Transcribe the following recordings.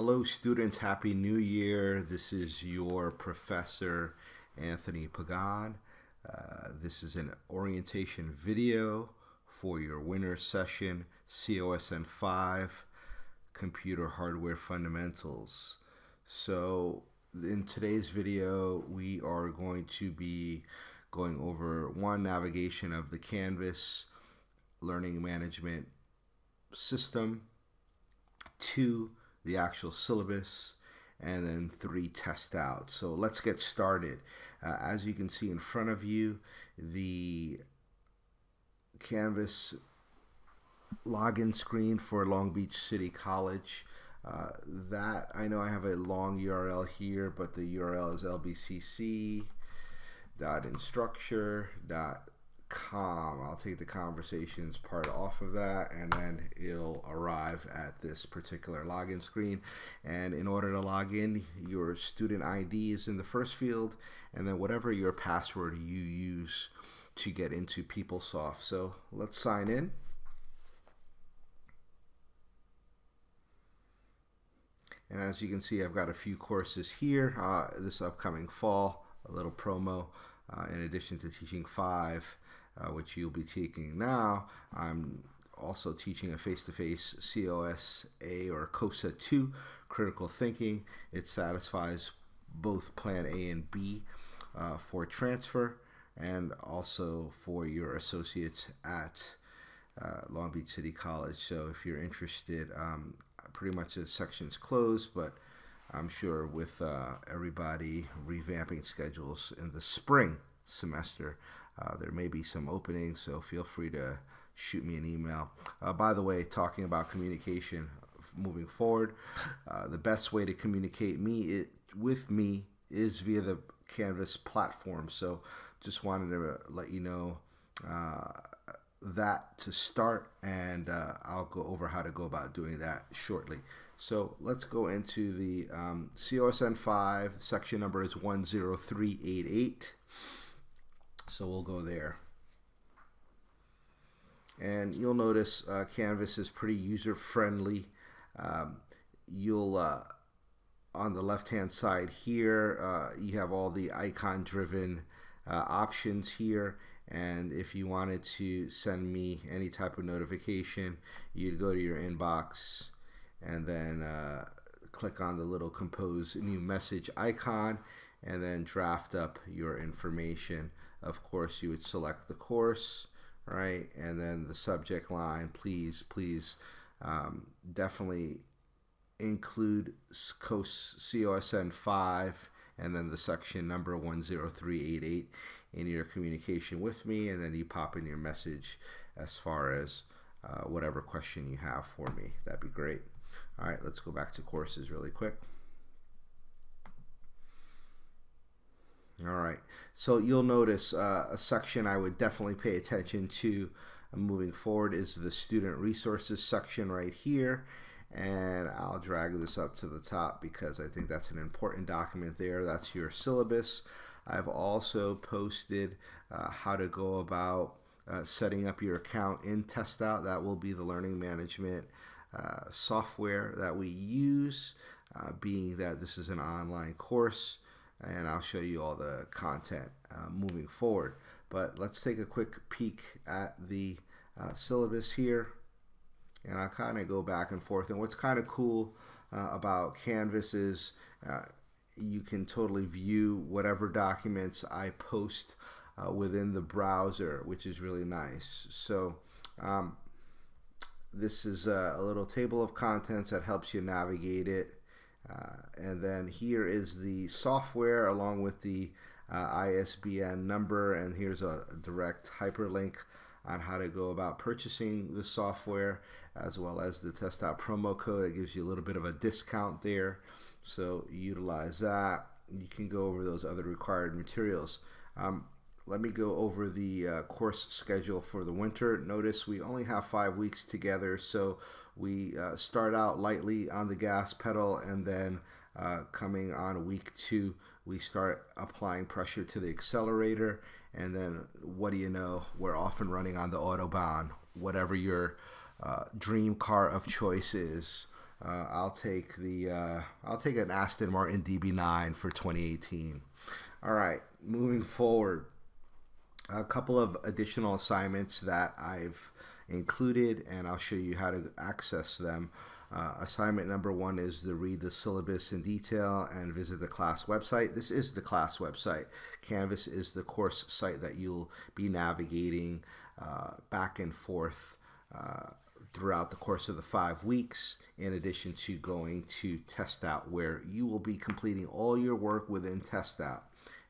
Hello students, Happy New Year. This is your professor, Anthony Pagan. This is an orientation video for your winter session, COSN 5, Computer Hardware Fundamentals. So in today's video, we are going to be going over one, navigation of the Canvas learning management system, 2, the actual syllabus, and then 3, test out. So let's get started. As you can see in front of you, the Canvas login screen for Long Beach City College. That I know I have a long URL here, but the URL is lbcc.instructure.com. I'll take the conversations part off of that, and then it'll arrive at this particular login screen. And in order to log in, your student ID is in the first field, and then whatever your password you use to get into PeopleSoft. So let's sign in. And as you can see, I've got a few courses here this upcoming fall, a little promo. In addition to teaching 5, which you'll be taking now, I'm also teaching a face-to-face COSA or COSA 2, critical thinking. It satisfies both plan A and B for transfer, and also for your associates at Long Beach City College. So if you're interested, pretty much the section's closed, but I'm sure with everybody revamping schedules in the spring semester, there may be some openings, so feel free to shoot me an email. By the way, talking about communication moving forward, the best way to communicate with me is via the Canvas platform. So just wanted to let you know that to start, and I'll go over how to go about doing that shortly. So let's go into the COSN 5. Section number is 10388. So we'll go there. And you'll notice Canvas is pretty user-friendly. You'll on the left-hand side here, you have all the icon-driven options here. And if you wanted to send me any type of notification, you'd go to your inbox and then click on the little compose new message icon, and then draft up your information. Of course, you would select the course, right? And then the subject line, please definitely include COSN 5 and then the section number 10388 in your communication with me, and then you pop in your message as far as whatever question you have for me. That'd be great. All right, let's go back to courses really quick. All right, so you'll notice a section I would definitely pay attention to moving forward is the student resources section right here. And I'll drag this up to the top because I think that's an important document there. That's your syllabus. I've also posted how to go about setting up your account in TestOut. That will be the learning management software that we use, being that this is an online course, and I'll show you all the content moving forward. But let's take a quick peek at the syllabus here, and I'll kind of go back and forth. And what's kind of cool about Canvas is you can totally view whatever documents I post within the browser, which is really nice. So this is a little table of contents that helps you navigate it. And then here is the software along with the ISBN number, and here's a direct hyperlink on how to go about purchasing the software, as well as the TestOut promo code. It gives you a little bit of a discount there, so utilize that. You can go over those other required materials. Let me go over the course schedule for the winter. Notice we only have 5 weeks together, so we start out lightly on the gas pedal, and then coming on week 2, we start applying pressure to the accelerator, and then what do you know, we're off and running on the Autobahn, whatever your dream car of choice is. I'll take an Aston Martin DB9 for 2018. All right, moving forward, a couple of additional assignments that I've included, and I'll show you how to access them. Assignment number 1 is to read the syllabus in detail and visit the class website. This is the class website. Canvas is the course site that you'll be navigating back and forth throughout the course of the 5 weeks, in addition to going to Test Out, where you will be completing all your work within Test Out.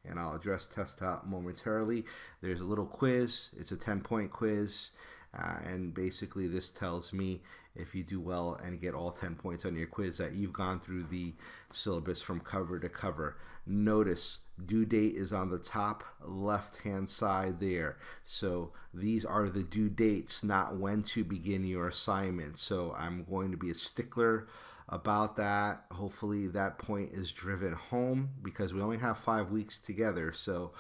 And I'll address Test Out momentarily. There's a little quiz. It's a 10-point quiz. And basically this tells me if you do well and get all 10 points on your quiz that you've gone through the syllabus from cover to cover. Notice due date is on the top left hand side there. So these are the due dates, not when to begin your assignment. So I'm going to be a stickler about that. Hopefully that point is driven home, because we only have 5 weeks together. So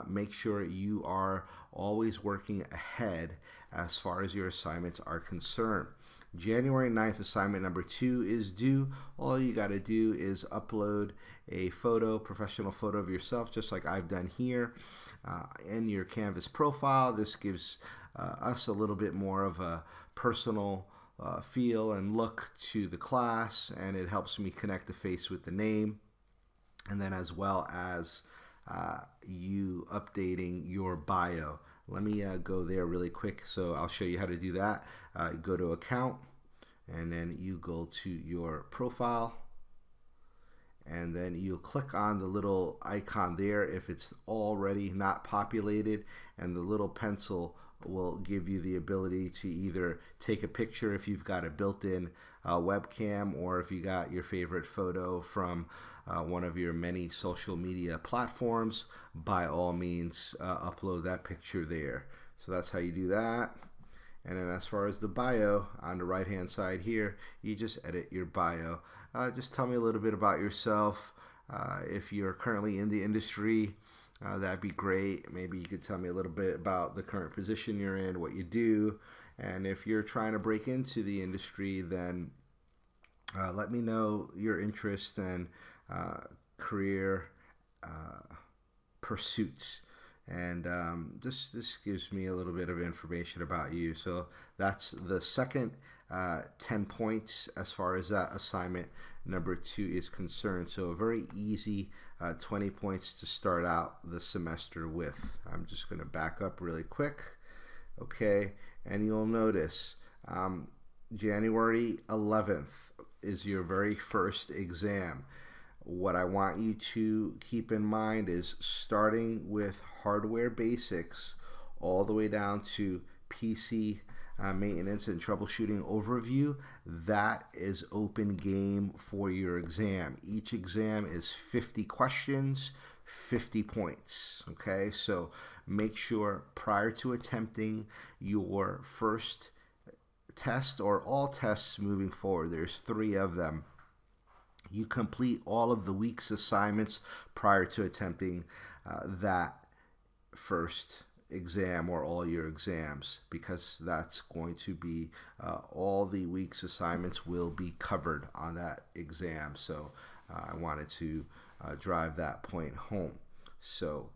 make sure you are always working ahead as far as your assignments are concerned. January 9th, assignment number 2 is due. All you got to do is upload a professional photo of yourself, just like I've done here, in your Canvas profile. This gives us a little bit more of a personal feel and look to the class, and it helps me connect the face with the name, and then as well as you updating your bio. Let me go there really quick, so I'll show you how to do that. Go to account, and then you go to your profile, and then you'll click on the little icon there if it's already not populated, and the little pencil will give you the ability to either take a picture if you've got a built-in webcam, or if you got your favorite photo from one of your many social media platforms, by all means upload that picture there. So that's how you do that. And then as far as the bio, on the right hand side here, you just edit your bio. Just tell me a little bit about yourself. If you're currently in the industry, that'd be great. Maybe you could tell me a little bit about the current position you're in, what you do. And if you're trying to break into the industry, then let me know your interest and career pursuits. And this gives me a little bit of information about you. So that's the second 10 points as far as that assignment number 2 is concerned. So a very easy 20 points to start out the semester with. I'm just going to back up really quick. Okay, and you'll notice January 11th is your very first exam. What I want you to keep in mind is, starting with hardware basics all the way down to PC maintenance and troubleshooting overview, that is open game for your exam. Each exam is 50 questions, 50 points. Okay, so make sure prior to attempting your first test, or all tests moving forward, there's 3 of them, you complete all of the week's assignments prior to attempting that first exam, or all your exams, because that's going to be all the week's assignments will be covered on that exam. So I wanted to drive that point home. So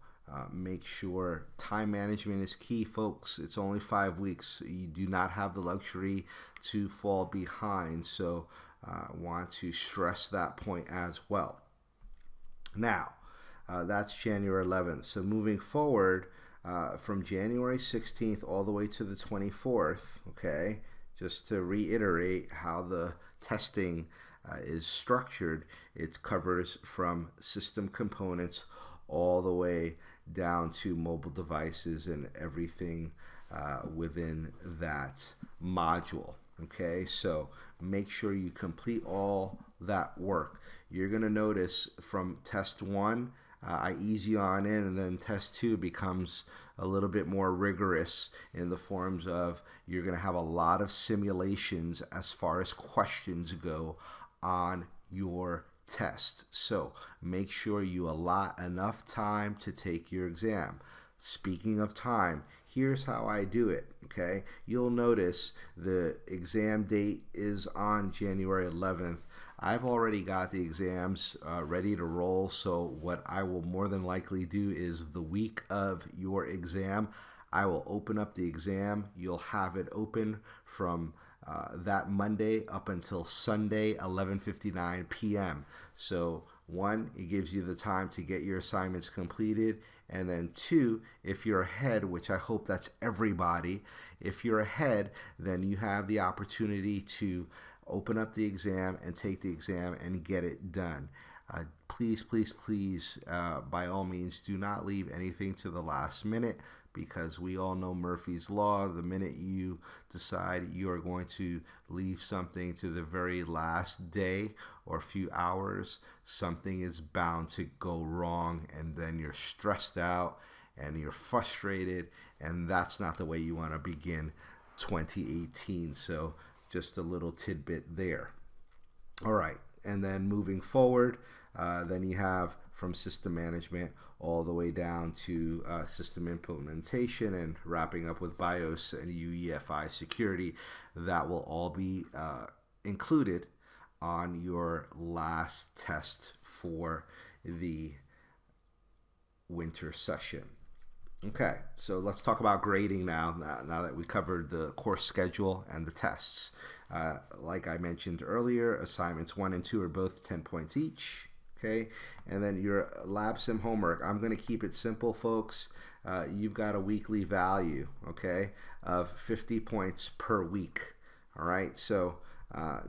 make sure time management is key, folks. It's only 5 weeks. You do not have the luxury to fall behind. So want to stress that point as well. Now, that's January 11th. So moving forward, from January 16th all the way to the 24th, okay, just to reiterate how the testing is structured, it covers from system components all the way down to mobile devices and everything within that module. Okay, so make sure you complete all that work. You're going to notice from test 1, I ease you on in, and then test 2 becomes a little bit more rigorous in the forms of you're going to have a lot of simulations as far as questions go on your test. So make sure you allot enough time to take your exam. Speaking of time, here's how I do it, okay? You'll notice the exam date is on January 11th. I've already got the exams ready to roll, so what I will more than likely do is the week of your exam, I will open up the exam. You'll have it open from that Monday up until Sunday, 11:59 p.m. So one, it gives you the time to get your assignments completed. And then two, if you're ahead, which I hope that's everybody, if you're ahead, then you have the opportunity to open up the exam and take the exam and get it done. Please, please, please, by all means, do not leave anything to the last minute, because we all know Murphy's Law. The minute you decide you are going to leave something to the very last day or few hours, something is bound to go wrong, and then you're stressed out and you're frustrated, and that's not the way you want to begin 2018. So just a little tidbit there. All right, and then moving forward, then you have from system management all the way down to system implementation and wrapping up with BIOS and UEFI security. That will all be included on your last test for the winter session. Okay, so let's talk about grading now that we covered the course schedule and the tests. Like I mentioned earlier, assignments 1 and 2 are both 10 points each. Okay, and then your lab sim homework, I'm going to keep it simple, folks. You've got a weekly value, okay, of 50 points per week. All right, so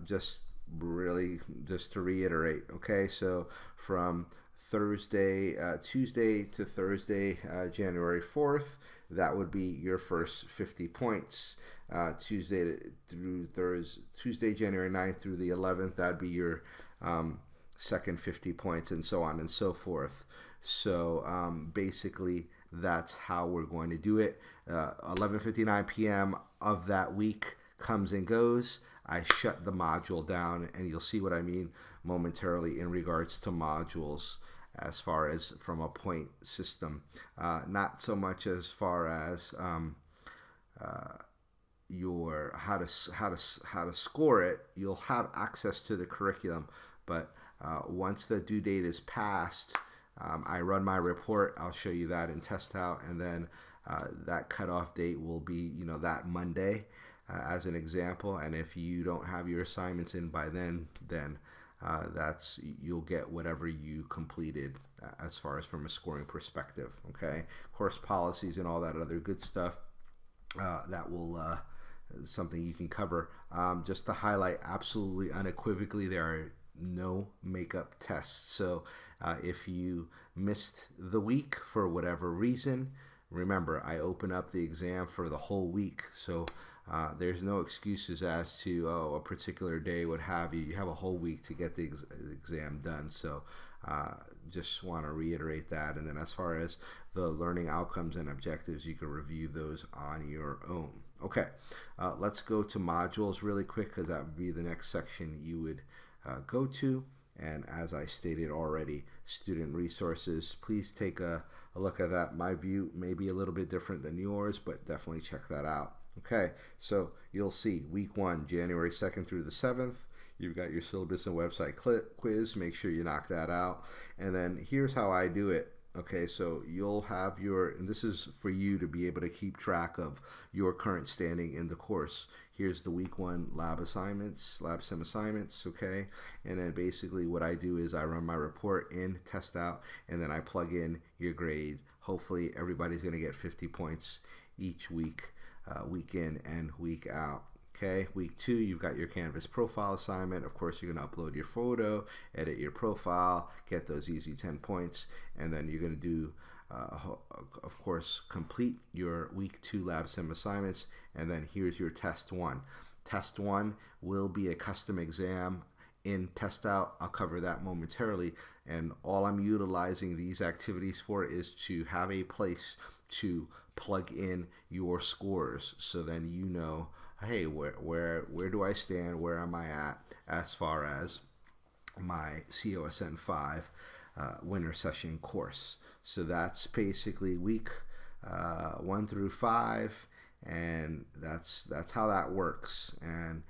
just to reiterate, okay, so from Tuesday to Thursday, January 4th, that would be your first 50 points. Tuesday, January 9th through the 11th, that'd be your second 50 points, and so on and so forth. So basically, that's how we're going to do it. 11:59 p.m. of that week comes and goes. I shut the module down, and you'll see what I mean momentarily in regards to modules as far as from a point system. Not so much as far as your how to score it. You'll have access to the curriculum, but once the due date is passed, I run my report. I'll show you that in test out, and then that cutoff date will be that Monday as an example. And if you don't have your assignments in by then that's you'll get whatever you completed as far as from a scoring perspective. Okay, course policies and all that other good stuff that will something you can cover. Just to highlight absolutely unequivocally, there are no makeup tests. So if you missed the week for whatever reason, remember, I open up the exam for the whole week. So there's no excuses as to a particular day, what have you. You have a whole week to get the exam done. So just want to reiterate that. And then as far as the learning outcomes and objectives, you can review those on your own. Okay, let's go to modules really quick, because that would be the next section you would go to. And as I stated already, student resources, please take a look at that. My view may be a little bit different than yours, but definitely check that out. Okay, so you'll see week 1, January 2nd through the 7th. You've got your syllabus and website quiz. Make sure you knock that out. And then here's how I do it. Okay, so you'll have and this is for you to be able to keep track of your current standing in the course. Here's the week 1 lab sim assignments, okay? And then basically what I do is I run my report in, test out, and then I plug in your grade. Hopefully everybody's gonna get 50 points each week, week in and week out. Okay, week 2, you've got your Canvas profile assignment. Of course, you're going to upload your photo, edit your profile, get those easy 10 points, and then you're going to do, of course, complete your week 2 lab sim assignments, and then here's your test 1. Test 1 will be a custom exam in test out. I'll cover that momentarily, and all I'm utilizing these activities for is to have a place to plug in your scores, so then you know, hey, where do I stand? Where am I at as far as my COSN 5 winter session course? So that's basically week 1 through 5, and that's how that works. And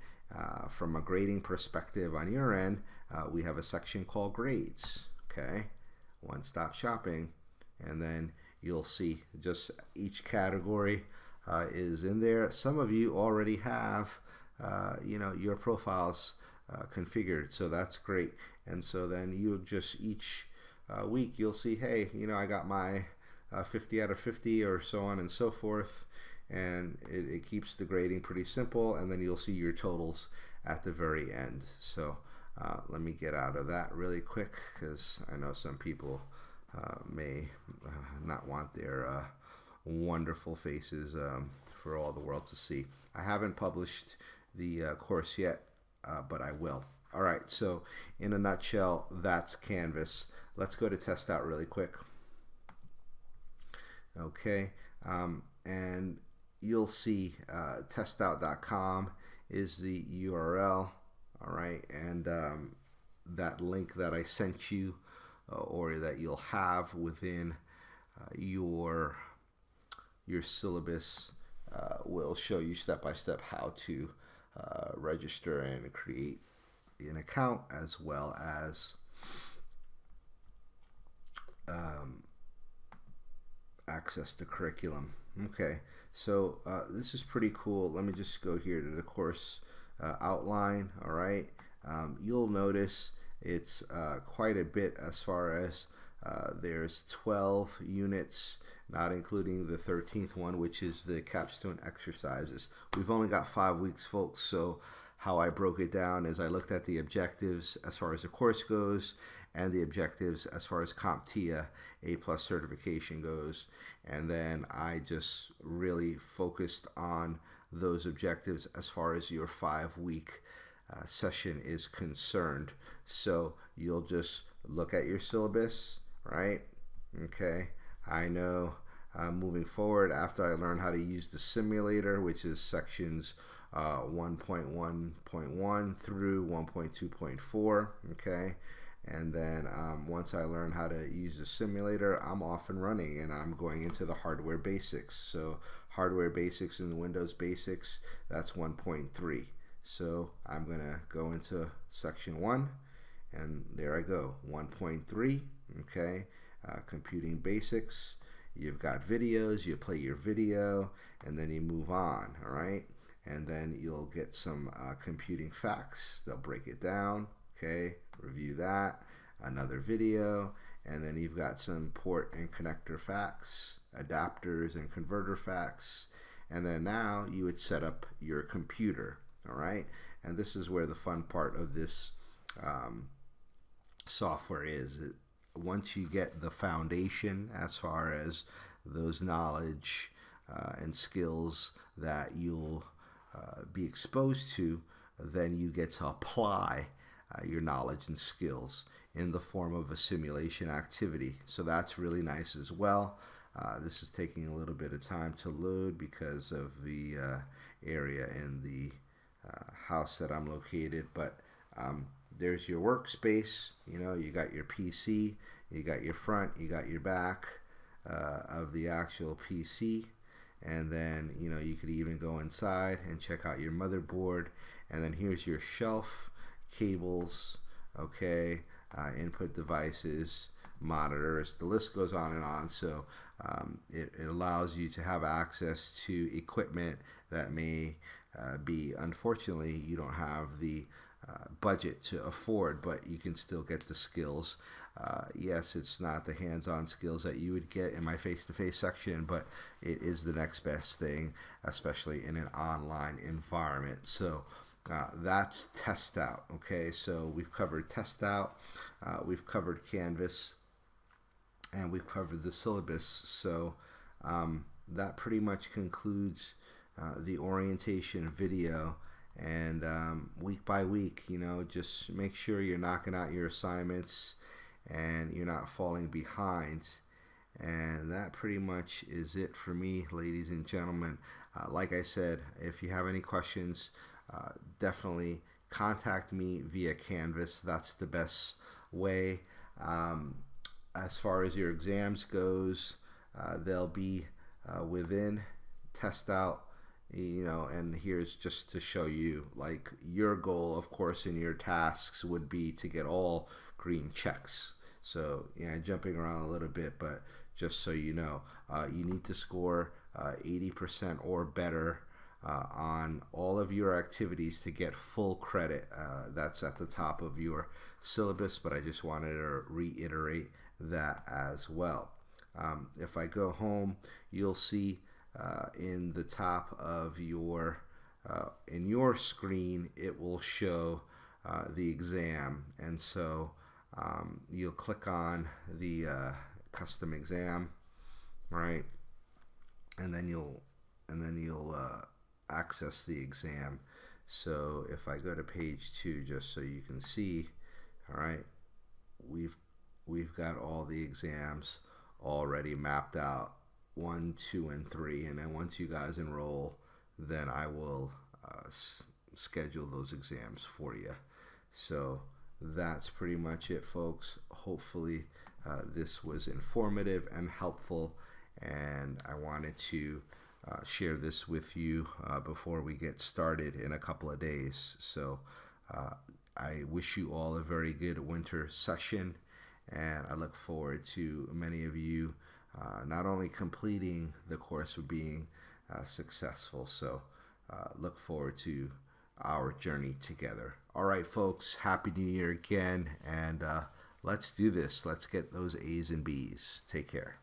from a grading perspective on your end, we have a section called grades. Okay, one-stop shopping, and then you'll see just each category is in there. Some of you already have your profiles configured, so that's great. And so then you just each week you'll see, hey, I got my 50 out of 50 or so on and so forth, and it keeps the grading pretty simple, and then you'll see your totals at the very end. So let me get out of that really quick, because I know some people may not want their wonderful faces for all the world to see. I haven't published the course yet, but I will. All right, so in a nutshell, that's Canvas. Let's go to test out really quick. Okay, and you'll see testout.com is the URL. All right, and that link that I sent you or that you'll have within your syllabus will show you step by step how to register and create an account, as well as access the curriculum. Okay, so this is pretty cool. Let me just go here to the course outline. All right, you'll notice it's quite a bit as far as there's 12 units, not including the 13th one, which is the capstone exercises. We've only got 5 weeks, folks, so how I broke it down is I looked at the objectives as far as the course goes, and the objectives as far as CompTIA A+ certification goes, and then I just really focused on those objectives as far as your 5-week session is concerned. So you'll just look at your syllabus, right? Okay, I know moving forward, after I learn how to use the simulator, which is sections 1.1.1 through 1.2.4, okay, and then once I learn how to use the simulator, I'm off and running, and I'm going into the hardware basics. So hardware basics and Windows basics, that's 1.3. So I'm gonna go into section 1, and there I go, 1.3. okay, computing basics. You've got videos, you play your video, and then you move on. All right, and then you'll get some computing facts. They'll break it down. Okay, review that, another video, and then you've got some port and connector facts, adapters and converter facts, and then now you would set up your computer. All right, and this is where the fun part of this software is. Once you get the foundation as far as those knowledge and skills that you'll be exposed to, then you get to apply your knowledge and skills in the form of a simulation activity. So that's really nice as well. This is taking a little bit of time to load because of the area in the house that I'm located, but there's your workspace. You got your PC, you got your front, you got your back of the actual PC, and then you could even go inside and check out your motherboard, and then here's your shelf, cables, okay, input devices, monitors, the list goes on and on. So it allows you to have access to equipment that may be, unfortunately, you don't have the budget to afford, but you can still get the skills. Yes, it's not the hands-on skills that you would get in my face-to-face section, but it is the next best thing, especially in an online environment. So that's Test Out. Okay, so we've covered Test Out, we've covered Canvas, and we've covered the syllabus. So that pretty much concludes the orientation video. And week by week, just make sure you're knocking out your assignments and you're not falling behind. And that pretty much is it for me, ladies and gentlemen. Like I said, if you have any questions, definitely contact me via Canvas. That's the best way. As far as your exams goes, they'll be within, test out, and here's just to show you, like, your goal, of course, in your tasks would be to get all green checks. So yeah, jumping around a little bit, but just so you know, you need to score 80% or better on all of your activities to get full credit. That's at the top of your syllabus, but I just wanted to reiterate that as well. If I go home, you'll see in the top of your in your screen, it will show the exam, and so you'll click on the custom exam, right? And then you'll access the exam. So if I go to page 2, just so you can see, all right, we've got all the exams already mapped out, 1, 2, and 3, and then once you guys enroll, then I will schedule those exams for you. So that's pretty much it, folks. Hopefully this was informative and helpful, and I wanted to share this with you before we get started in a couple of days. So I wish you all a very good winter session, and I look forward to many of you not only completing the course but being successful. So look forward to our journey together. All right, folks, Happy New Year again, and let's do this. Let's get those A's and B's. Take care.